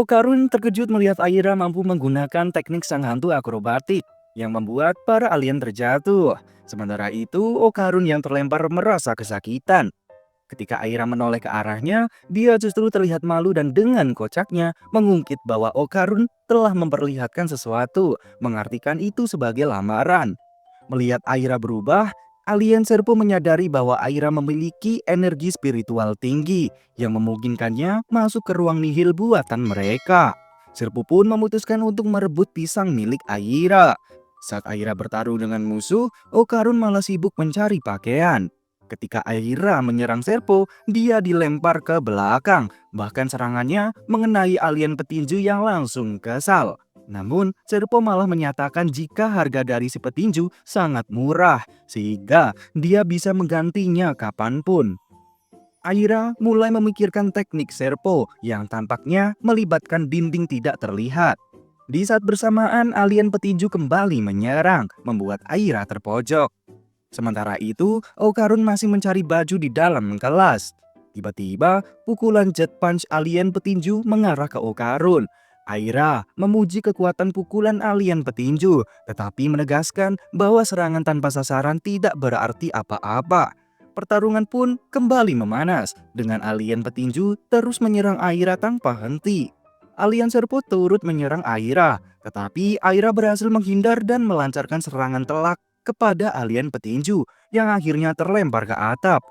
Okarun terkejut melihat Aira mampu menggunakan teknik sang hantu akrobatik yang membuat para alien terjatuh. Sementara itu, Okarun yang terlempar merasa kesakitan. Ketika Aira menoleh ke arahnya, dia justru terlihat malu dan dengan kocaknya mengungkit bahwa Okarun telah memperlihatkan sesuatu, mengartikan itu sebagai lamaran. Melihat Aira berubah, alien Serpo menyadari bahwa Aira memiliki energi spiritual tinggi yang memungkinkannya masuk ke ruang nihil buatan mereka. Serpo pun memutuskan untuk merebut pisang milik Aira. Saat Aira bertarung dengan musuh, Okarun malah sibuk mencari pakaian. Ketika Aira menyerang Serpo, dia dilempar ke belakang. Bahkan serangannya mengenai alien petinju yang langsung kesal. Namun, Serpo malah menyatakan jika harga dari si petinju sangat murah, sehingga dia bisa menggantinya kapanpun. Aira mulai memikirkan teknik Serpo yang tampaknya melibatkan dinding tidak terlihat. Di saat bersamaan, alien petinju kembali menyerang, membuat Aira terpojok. Sementara itu, Okarun masih mencari baju di dalam kelas. Tiba-tiba, pukulan jet punch alien petinju mengarah ke Okarun. Aira memuji kekuatan pukulan alien petinju, tetapi menegaskan bahwa serangan tanpa sasaran tidak berarti apa-apa. Pertarungan pun kembali memanas, dengan alien petinju terus menyerang Aira tanpa henti. Alien Serpo turut menyerang Aira, tetapi Aira berhasil menghindar dan melancarkan serangan telak kepada alien petinju yang akhirnya terlempar ke atap.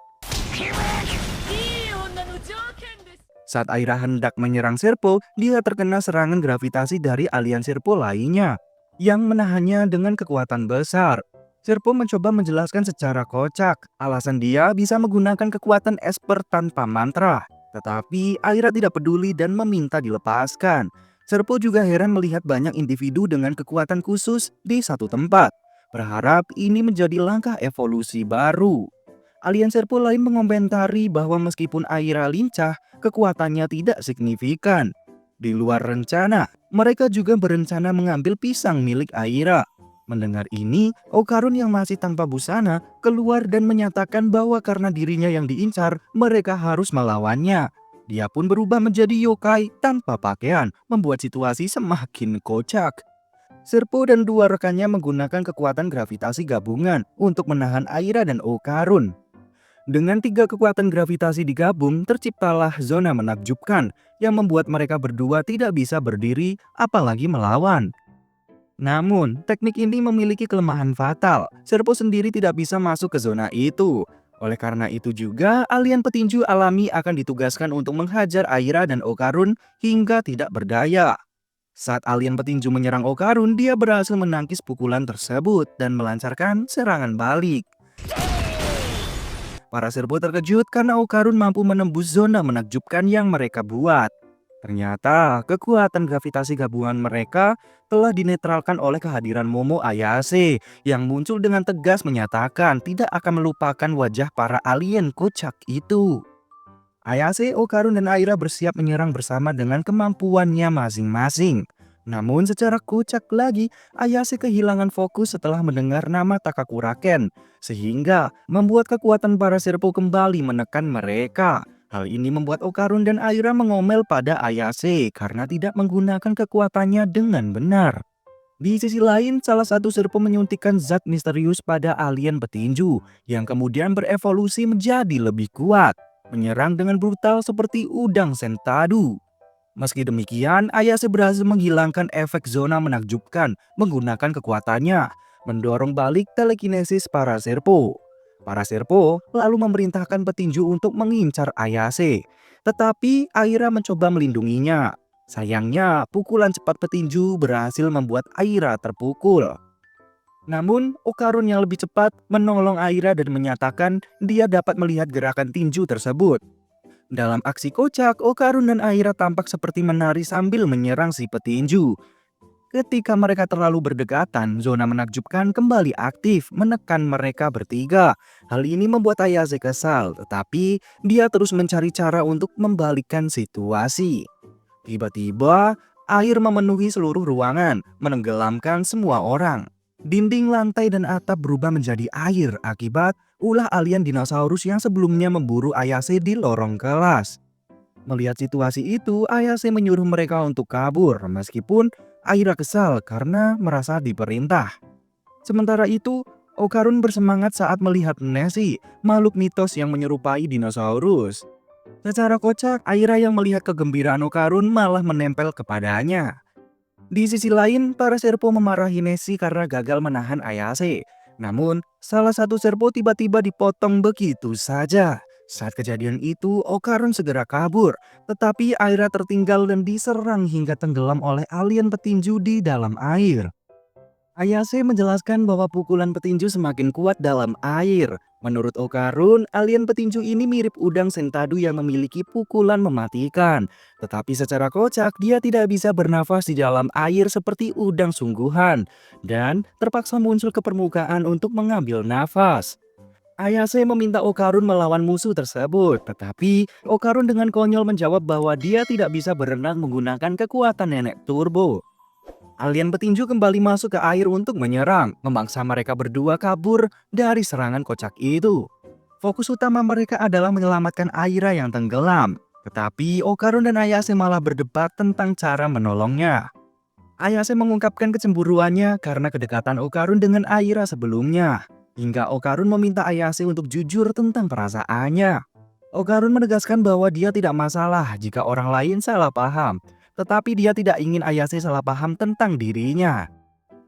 Saat Aira hendak menyerang Serpo, dia terkena serangan gravitasi dari alien Serpo lainnya yang menahannya dengan kekuatan besar. Serpo mencoba menjelaskan secara kocak alasan dia bisa menggunakan kekuatan esper tanpa mantra. Tetapi Aira tidak peduli dan meminta dilepaskan. Serpo juga heran melihat banyak individu dengan kekuatan khusus di satu tempat, berharap ini menjadi langkah evolusi baru. Alien Serpo lain mengomentari bahwa meskipun Aira lincah, kekuatannya tidak signifikan. Di luar rencana, mereka juga berencana mengambil pisang milik Aira. Mendengar ini, Okarun yang masih tanpa busana keluar dan menyatakan bahwa karena dirinya yang diincar, mereka harus melawannya. Dia pun berubah menjadi yokai tanpa pakaian, membuat situasi semakin kocak. Serpo dan dua rekannya menggunakan kekuatan gravitasi gabungan untuk menahan Aira dan Okarun. Dengan tiga kekuatan gravitasi digabung, terciptalah zona menakjubkan yang membuat mereka berdua tidak bisa berdiri apalagi melawan. Namun, teknik ini memiliki kelemahan fatal. Serpo sendiri tidak bisa masuk ke zona itu. Oleh karena itu juga, alien petinju alami akan ditugaskan untuk menghajar Aira dan Okarun hingga tidak berdaya. Saat alien petinju menyerang Okarun, dia berhasil menangkis pukulan tersebut dan melancarkan serangan balik. Para Serpo terkejut karena Okarun mampu menembus zona menakjubkan yang mereka buat. Ternyata kekuatan gravitasi gabungan mereka telah dinetralkan oleh kehadiran Momo Ayase yang muncul dengan tegas menyatakan tidak akan melupakan wajah para alien kocak itu. Ayase, Okarun, dan Aira bersiap menyerang bersama dengan kemampuannya masing-masing. Namun secara kocak lagi, Ayase kehilangan fokus setelah mendengar nama Takakuraken, sehingga membuat kekuatan para Serpo kembali menekan mereka. Hal ini membuat Okarun dan Aira mengomel pada Ayase karena tidak menggunakan kekuatannya dengan benar. Di sisi lain, salah satu Serpo menyuntikkan zat misterius pada alien petinju yang kemudian berevolusi menjadi lebih kuat, menyerang dengan brutal seperti udang sentadu. Meski demikian, Ayase berhasil menghilangkan efek zona menakjubkan menggunakan kekuatannya, mendorong balik telekinesis para Serpo. Para Serpo lalu memerintahkan petinju untuk mengincar Ayase, tetapi Aira mencoba melindunginya. Sayangnya, pukulan cepat petinju berhasil membuat Aira terpukul. Namun, Okarun yang lebih cepat menolong Aira dan menyatakan dia dapat melihat gerakan tinju tersebut. Dalam aksi kocak, Okarun dan Aira tampak seperti menari sambil menyerang si petinju. Ketika mereka terlalu berdekatan, zona menakjubkan kembali aktif menekan mereka bertiga. Hal ini membuat Ayase kesal, tetapi dia terus mencari cara untuk membalikkan situasi. Tiba-tiba, air memenuhi seluruh ruangan, menenggelamkan semua orang. Dinding, lantai, dan atap berubah menjadi air akibat ulah alien dinosaurus yang sebelumnya memburu Ayase di lorong kelas. Melihat situasi itu, Ayase menyuruh mereka untuk kabur meskipun Aira kesal karena merasa diperintah. Sementara itu, Okarun bersemangat saat melihat Nessie, makhluk mitos yang menyerupai dinosaurus. Secara kocak, Aira yang melihat kegembiraan Okarun malah menempel kepadanya. Di sisi lain, para Serpo memarahi Nessie karena gagal menahan Ayase. Namun, salah satu Serpo tiba-tiba dipotong begitu saja. Saat kejadian itu, Okarun segera kabur, tetapi Aira tertinggal dan diserang hingga tenggelam oleh alien petinju di dalam air. Ayase menjelaskan bahwa pukulan petinju semakin kuat dalam air. Menurut Okarun, alien petinju ini mirip udang sentadu yang memiliki pukulan mematikan. Tetapi secara kocak, dia tidak bisa bernafas di dalam air seperti udang sungguhan. Dan terpaksa muncul ke permukaan untuk mengambil nafas. Ayase meminta Okarun melawan musuh tersebut. Tetapi Okarun dengan konyol menjawab bahwa dia tidak bisa berenang menggunakan kekuatan nenek turbo. Alien petinju kembali masuk ke air untuk menyerang, memaksa mereka berdua kabur dari serangan kocak itu. Fokus utama mereka adalah menyelamatkan Aira yang tenggelam. Tetapi Okarun dan Ayase malah berdebat tentang cara menolongnya. Ayase mengungkapkan kecemburuannya karena kedekatan Okarun dengan Aira sebelumnya. Hingga Okarun meminta Ayase untuk jujur tentang perasaannya. Okarun menegaskan bahwa dia tidak masalah jika orang lain salah paham. Tetapi dia tidak ingin Ayase salah paham tentang dirinya.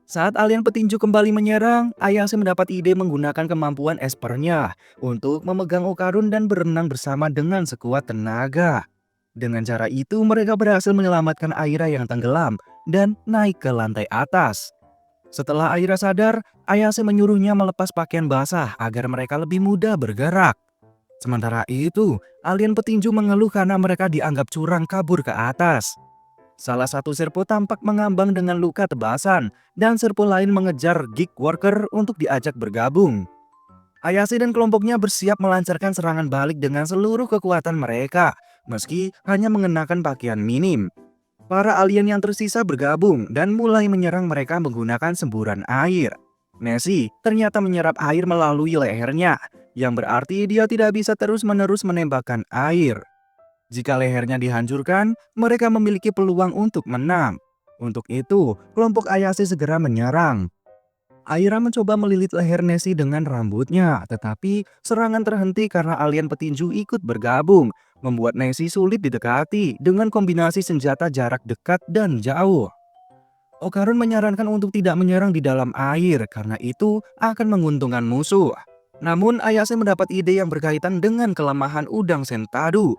Saat alien petinju kembali menyerang, Ayase mendapat ide menggunakan kemampuan espernya untuk memegang Okarun dan berenang bersama dengan sekuat tenaga. Dengan cara itu mereka berhasil menyelamatkan Aira yang tenggelam dan naik ke lantai atas. Setelah Aira sadar, Ayase menyuruhnya melepas pakaian basah agar mereka lebih mudah bergerak. Sementara itu, alien petinju mengeluh karena mereka dianggap curang kabur ke atas. Salah satu Serpo tampak mengambang dengan luka tebasan, dan Serpo lain mengejar Geek Worker untuk diajak bergabung. Ayase dan kelompoknya bersiap melancarkan serangan balik dengan seluruh kekuatan mereka, meski hanya mengenakan pakaian minim. Para alien yang tersisa bergabung dan mulai menyerang mereka menggunakan semburan air. Nessie ternyata menyerap air melalui lehernya, yang berarti dia tidak bisa terus-menerus menembakkan air. Jika lehernya dihancurkan, mereka memiliki peluang untuk menang. Untuk itu, kelompok Ayase segera menyerang. Aira mencoba melilit leher Nessie dengan rambutnya, tetapi serangan terhenti karena alien petinju ikut bergabung, membuat Nessie sulit didekati dengan kombinasi senjata jarak dekat dan jauh. Okarun menyarankan untuk tidak menyerang di dalam air karena itu akan menguntungkan musuh. Namun Ayase mendapat ide yang berkaitan dengan kelemahan udang sentadu.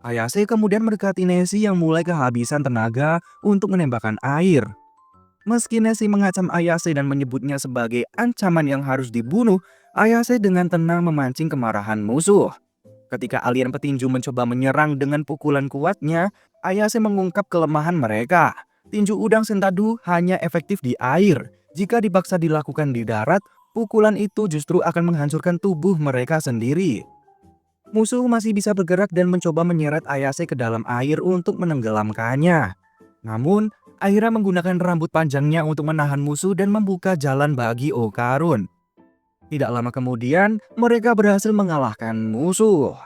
Ayase kemudian mendekati Nessie yang mulai kehabisan tenaga untuk menembakkan air. Meski Nessie mengacam Ayase dan menyebutnya sebagai ancaman yang harus dibunuh, Ayase dengan tenang memancing kemarahan musuh. Ketika alien petinju mencoba menyerang dengan pukulan kuatnya, Ayase mengungkap kelemahan mereka. Tinju udang sentadu hanya efektif di air. Jika dipaksa dilakukan di darat, pukulan itu justru akan menghancurkan tubuh mereka sendiri. Musuh masih bisa bergerak dan mencoba menyeret Ayase ke dalam air untuk menenggelamkannya. Namun, Aira menggunakan rambut panjangnya untuk menahan musuh dan membuka jalan bagi Okarun. Tidak lama kemudian, mereka berhasil mengalahkan musuh.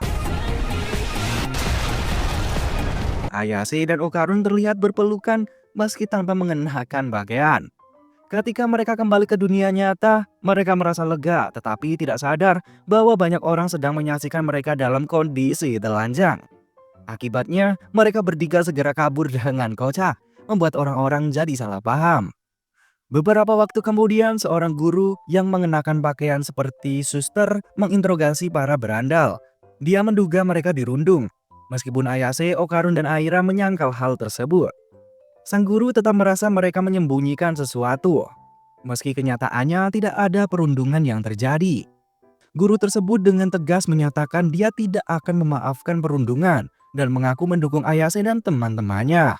Ayase dan Okarun terlihat berpelukan meski tanpa mengenakan pakaian. Ketika mereka kembali ke dunia nyata, mereka merasa lega tetapi tidak sadar bahwa banyak orang sedang menyaksikan mereka dalam kondisi telanjang. Akibatnya, mereka bertiga segera kabur dengan kocak, membuat orang-orang jadi salah paham. Beberapa waktu kemudian, seorang guru yang mengenakan pakaian seperti suster menginterogasi para berandal. Dia menduga mereka dirundung. Meskipun Ayase, Okarun, dan Aira menyangkal hal tersebut, sang guru tetap merasa mereka menyembunyikan sesuatu. Meski kenyataannya tidak ada perundungan yang terjadi. Guru tersebut dengan tegas menyatakan dia tidak akan memaafkan perundungan dan mengaku mendukung Ayase dan teman-temannya.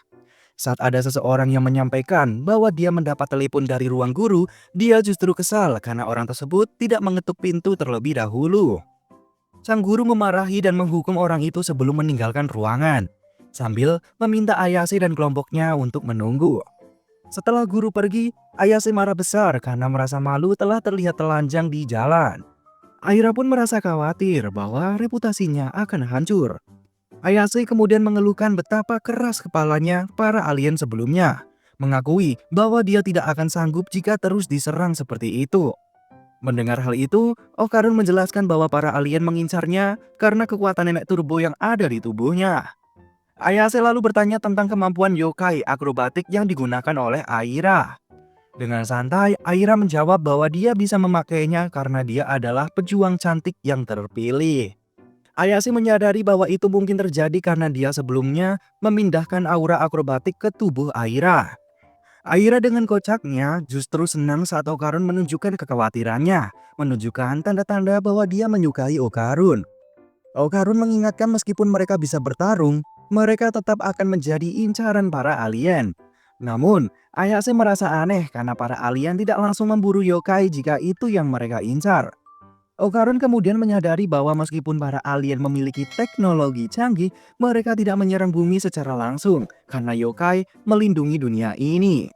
Saat ada seseorang yang menyampaikan bahwa dia mendapat telepon dari ruang guru, dia justru kesal karena orang tersebut tidak mengetuk pintu terlebih dahulu. Sang guru memarahi dan menghukum orang itu sebelum meninggalkan ruangan, sambil meminta Ayase dan kelompoknya untuk menunggu. Setelah guru pergi, Ayase marah besar karena merasa malu telah terlihat telanjang di jalan. Aira pun merasa khawatir bahwa reputasinya akan hancur. Ayase kemudian mengeluhkan betapa keras kepalanya para alien sebelumnya, mengakui bahwa dia tidak akan sanggup jika terus diserang seperti itu. Mendengar hal itu, Okarun menjelaskan bahwa para alien mengincarnya karena kekuatan nenek turbo yang ada di tubuhnya. Ayase lalu bertanya tentang kemampuan yokai akrobatik yang digunakan oleh Aira. Dengan santai, Aira menjawab bahwa dia bisa memakainya karena dia adalah pejuang cantik yang terpilih. Ayase menyadari bahwa itu mungkin terjadi karena dia sebelumnya memindahkan aura akrobatik ke tubuh Aira. Aira dengan kocaknya justru senang saat Okarun menunjukkan kekhawatirannya, menunjukkan tanda-tanda bahwa dia menyukai Okarun. Okarun mengingatkan meskipun mereka bisa bertarung, mereka tetap akan menjadi incaran para alien. Namun, Ayase merasa aneh karena para alien tidak langsung memburu yokai jika itu yang mereka incar. Okarun kemudian menyadari bahwa meskipun para alien memiliki teknologi canggih, mereka tidak menyerang bumi secara langsung karena yokai melindungi dunia ini.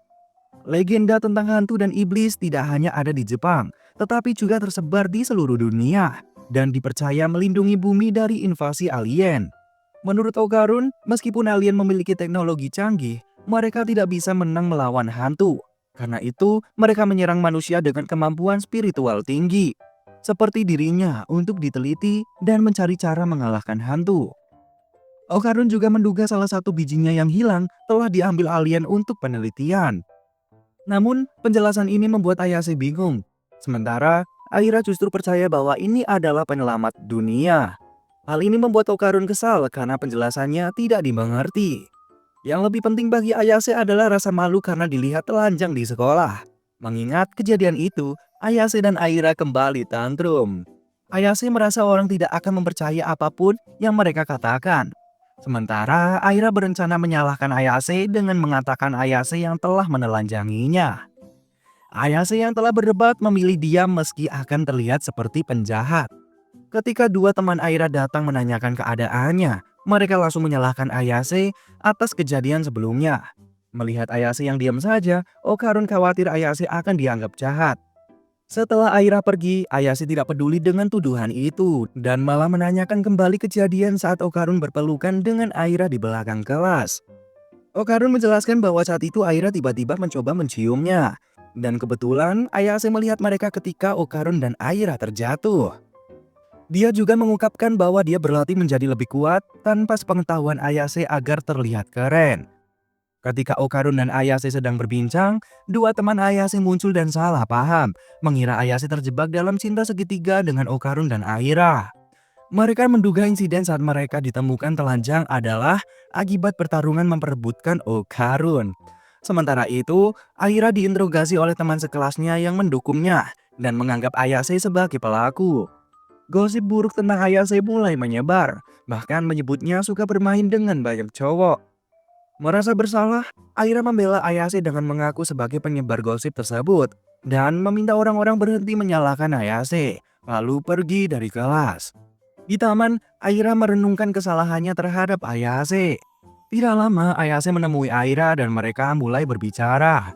Legenda tentang hantu dan iblis tidak hanya ada di Jepang, tetapi juga tersebar di seluruh dunia dan dipercaya melindungi bumi dari invasi alien. Menurut Okarun, meskipun alien memiliki teknologi canggih, mereka tidak bisa menang melawan hantu. Karena itu, mereka menyerang manusia dengan kemampuan spiritual tinggi, seperti dirinya untuk diteliti dan mencari cara mengalahkan hantu. Okarun juga menduga salah satu bijinya yang hilang telah diambil alien untuk penelitian. Namun, penjelasan ini membuat Ayase bingung. Sementara, Aira justru percaya bahwa ini adalah penyelamat dunia. Hal ini membuat Okarun kesal karena penjelasannya tidak dimengerti. Yang lebih penting bagi Ayase adalah rasa malu karena dilihat telanjang di sekolah. Mengingat kejadian itu, Ayase dan Aira kembali tantrum. Ayase merasa orang tidak akan mempercaya apapun yang mereka katakan. Sementara Aira berencana menyalahkan Ayase dengan mengatakan Ayase yang telah menelanjanginya. Ayase yang telah berdebat memilih diam meski akan terlihat seperti penjahat. Ketika dua teman Aira datang menanyakan keadaannya, mereka langsung menyalahkan Ayase atas kejadian sebelumnya. Melihat Ayase yang diam saja, Okarun khawatir Ayase akan dianggap jahat. Setelah Aira pergi, Ayase tidak peduli dengan tuduhan itu dan malah menanyakan kembali kejadian saat Okarun berpelukan dengan Aira di belakang kelas. Okarun menjelaskan bahwa saat itu Aira tiba-tiba mencoba menciumnya. Dan kebetulan Ayase melihat mereka ketika Okarun dan Aira terjatuh. Dia juga mengungkapkan bahwa dia berlatih menjadi lebih kuat tanpa sepengetahuan Ayase agar terlihat keren. Ketika Okarun dan Ayase sedang berbincang, dua teman Ayase muncul dan salah paham, mengira Ayase terjebak dalam cinta segitiga dengan Okarun dan Aira. Mereka menduga insiden saat mereka ditemukan telanjang adalah akibat pertarungan memperebutkan Okarun. Sementara itu, Aira diinterogasi oleh teman sekelasnya yang mendukungnya dan menganggap Ayase sebagai pelaku. Gosip buruk tentang Ayase mulai menyebar, bahkan menyebutnya suka bermain dengan banyak cowok. Merasa bersalah, Aira membela Ayase dengan mengaku sebagai penyebar gosip tersebut dan meminta orang-orang berhenti menyalahkan Ayase, lalu pergi dari kelas. Di taman, Aira merenungkan kesalahannya terhadap Ayase. Tidak lama, Ayase menemui Aira dan mereka mulai berbicara.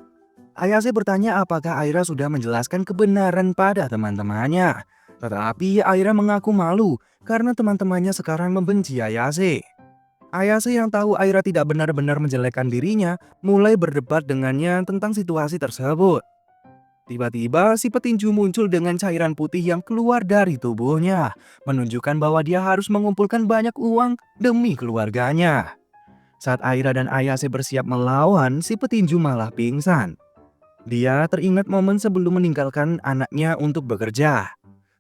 Ayase bertanya apakah Aira sudah menjelaskan kebenaran pada teman-temannya. Tetapi Aira mengaku malu karena teman-temannya sekarang membenci Ayase. Ayase yang tahu Aira tidak benar-benar menjelekkan dirinya, mulai berdebat dengannya tentang situasi tersebut. Tiba-tiba si petinju muncul dengan cairan putih yang keluar dari tubuhnya, menunjukkan bahwa dia harus mengumpulkan banyak uang demi keluarganya. Saat Aira dan Ayase bersiap melawan, si petinju malah pingsan. Dia teringat momen sebelum meninggalkan anaknya untuk bekerja.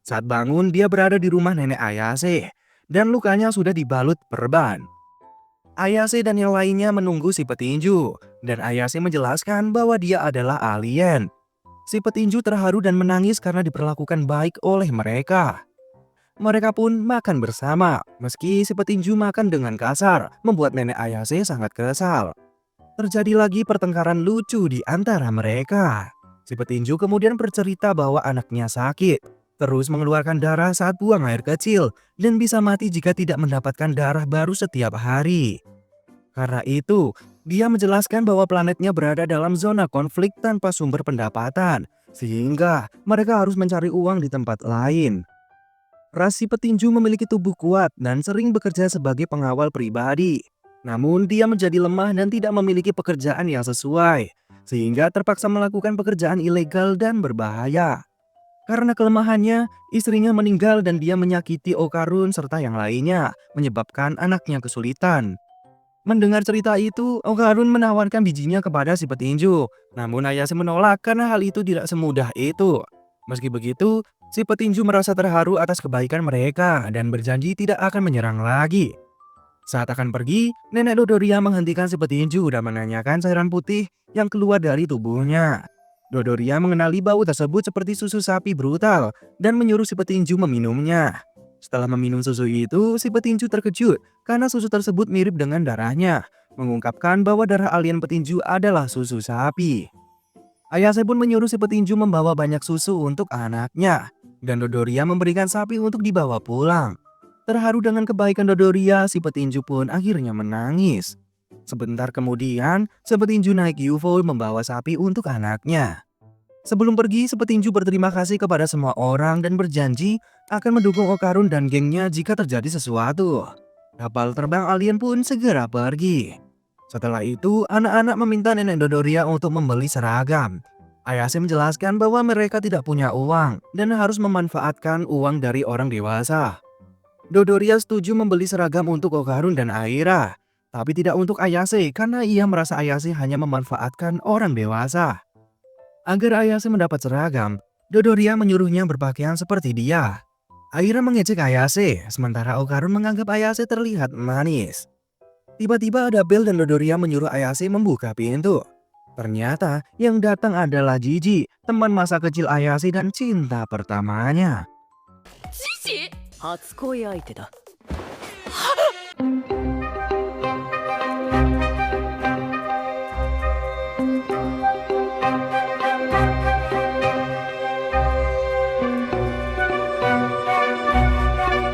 Saat bangun, dia berada di rumah nenek Ayase, dan lukanya sudah dibalut perban. Ayase dan yang lainnya menunggu si petinju, dan Ayase menjelaskan bahwa dia adalah alien. Si petinju terharu dan menangis karena diperlakukan baik oleh mereka. Mereka pun makan bersama, meski si petinju makan dengan kasar, membuat nenek Ayase sangat kesal. Terjadi lagi pertengkaran lucu di antara mereka. Si petinju kemudian bercerita bahwa anaknya sakit, terus mengeluarkan darah saat buang air kecil, dan bisa mati jika tidak mendapatkan darah baru setiap hari. Karena itu, dia menjelaskan bahwa planetnya berada dalam zona konflik tanpa sumber pendapatan, sehingga mereka harus mencari uang di tempat lain. Ras si petinju memiliki tubuh kuat dan sering bekerja sebagai pengawal pribadi. Namun dia menjadi lemah dan tidak memiliki pekerjaan yang sesuai, sehingga terpaksa melakukan pekerjaan ilegal dan berbahaya. Karena kelemahannya, istrinya meninggal dan dia menyakiti Okarun serta yang lainnya, menyebabkan anaknya kesulitan. Mendengar cerita itu, Okarun menawarkan bijinya kepada si petinju. Namun Ayase menolak karena hal itu tidak semudah itu. Meski begitu, si petinju merasa terharu atas kebaikan mereka dan berjanji tidak akan menyerang lagi. Saat akan pergi, nenek Dodoria menghentikan si petinju dan menanyakan cairan putih yang keluar dari tubuhnya. Dodoria mengenali bau tersebut seperti susu sapi brutal dan menyuruh si petinju meminumnya. Setelah meminum susu itu, si petinju terkejut karena susu tersebut mirip dengan darahnya, mengungkapkan bahwa darah alien petinju adalah susu sapi. Ayase pun menyuruh si petinju membawa banyak susu untuk anaknya, dan Dodoria memberikan sapi untuk dibawa pulang. Terharu dengan kebaikan Dodoria, si petinju pun akhirnya menangis. Sebentar kemudian, si petinju naik UFO membawa sapi untuk anaknya. Sebelum pergi, si petinju berterima kasih kepada semua orang dan berjanji akan mendukung Okarun dan gengnya jika terjadi sesuatu. Kapal terbang alien pun segera pergi. Setelah itu, anak-anak meminta nenek Dodoria untuk membeli seragam. Ayase menjelaskan bahwa mereka tidak punya uang dan harus memanfaatkan uang dari orang dewasa. Dodoria setuju membeli seragam untuk Okarun dan Aira, tapi tidak untuk Ayase karena ia merasa Ayase hanya memanfaatkan orang dewasa. Agar Ayase mendapat seragam, Dodoria menyuruhnya berpakaian seperti dia. Aira mengejek Ayase, sementara Okarun menganggap Ayase terlihat manis. Tiba-tiba ada bel dan Dodoria menyuruh Ayase membuka pintu. Ternyata yang datang adalah Jiji, teman masa kecil Ayase dan cinta pertamanya. 初恋相手だ。